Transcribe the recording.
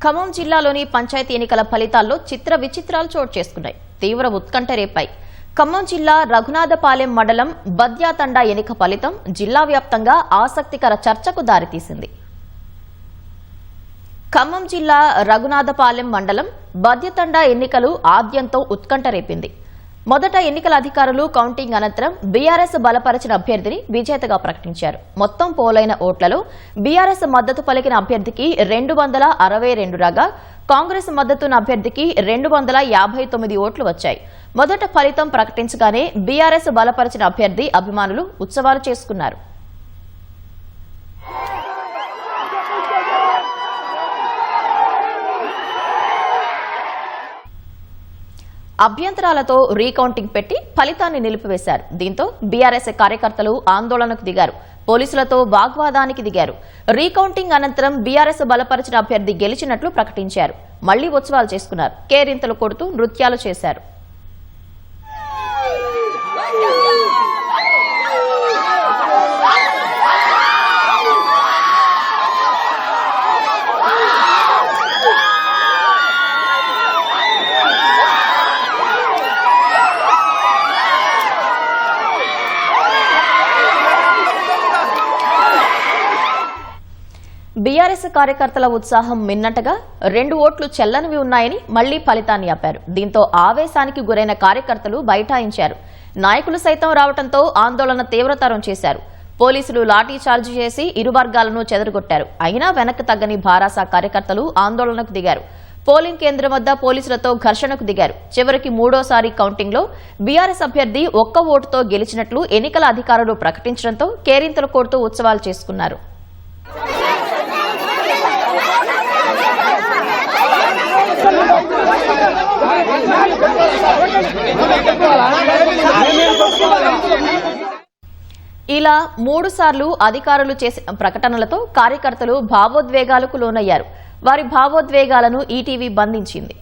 ఖమ్మం జిల్లాలోని పంచాయతీ ఎన్నికల ఫలితాల్లో చిత్ర విచిత్రాలు చోటు చేసుకున్నాయి. తీవ్ర ఉత్కంఠ రేపాయి. ఖమ్మం జిల్లా రఘునాథపాలెం మండలం బద్యాతండా ఎన్నిక ఫలితం జిల్లా వ్యాప్తంగా ఆసక్తికర చర్చకు దారితీసింది. ఖమ్మం జిల్లా రఘునాథపాలెం మండలం బద్యతండా ఎన్నికలు ఆద్యంతో ఉత్కంఠ రేపింది. మొదట ఎన్నికల అధికారులు కౌంటింగ్ అనంతరం బీఆర్ఎస్ బలపరిచిన అభ్యర్థిని విజేతగా ప్రకటించారు. మొత్తం పోలైన ఓట్లలో బీఆర్ఎస్ మద్దతు పలికిన అభ్యర్థికి 262 రాగా కాంగ్రెస్ మద్దతున్న అభ్యర్థికి 259 ఓట్లు వచ్చాయి. మొదట ఫలితం ప్రకటించగానే బీఆర్ఎస్ బలపరిచిన అభ్యర్థి అభిమానులు ఉత్సవాలు చేసుకున్నారు. అభ్యంతరాలతో రీకౌంటింగ్ పెట్టి ఫలితాన్ని నిలిపివేశారు. దీంతో బీఆర్ఎస్ కార్యకర్తలు ఆందోళనకు దిగారు. పోలీసులతో వాగ్వాదానికి దిగారు. రీకౌంటింగ్ అనంతరం బీఆర్ఎస్ బలపరిచిన అభ్యర్థి గెలిచినట్లు ప్రకటించారు. మళ్లీ ఉత్సవాలు చేసుకున్నారు. కేరింతలు కొడుతూ నృత్యాలు చేశారు. బీఆర్ఎస్ కార్యకర్తల ఉత్సాహం మిన్నటగా 2 ఓట్లు చెల్లనివి ఉన్నాయని మళ్లీ ఫలితాన్ని ఆపారు. దీంతో ఆవేశానికి గురైన కార్యకర్తలు బైఠాయించారు. నాయకులు సైతం రావడంతో ఆందోళన తీవ్రతరం చేశారు. పోలీసులు లాఠీ చార్జీ చేసి ఇరు వర్గాలను చెదరగొట్టారు. అయినా వెనక్కి తగ్గని భారాస కార్యకర్తలు ఆందోళనకు దిగారు. పోలింగ్ కేంద్రం వద్ద పోలీసులతో ఘర్షణకు దిగారు. చివరికి 3వ కౌంటింగ్ లో బీఆర్ఎస్ అభ్యర్థి 1 ఓటుతో గెలిచినట్లు ఎన్నికల అధికారులు ప్రకటించడంతో కేరింతలు కొడుతూ ఉత్సవాలు చేసుకున్నారు. ఇలా 3 సార్లు అధికారులు చేసిన ప్రకటనలతో కార్యకర్తలు భావోద్వేగాలకు లోనయ్యారు. వారి భావోద్వేగాలను ఈటీవీ బంధించింది.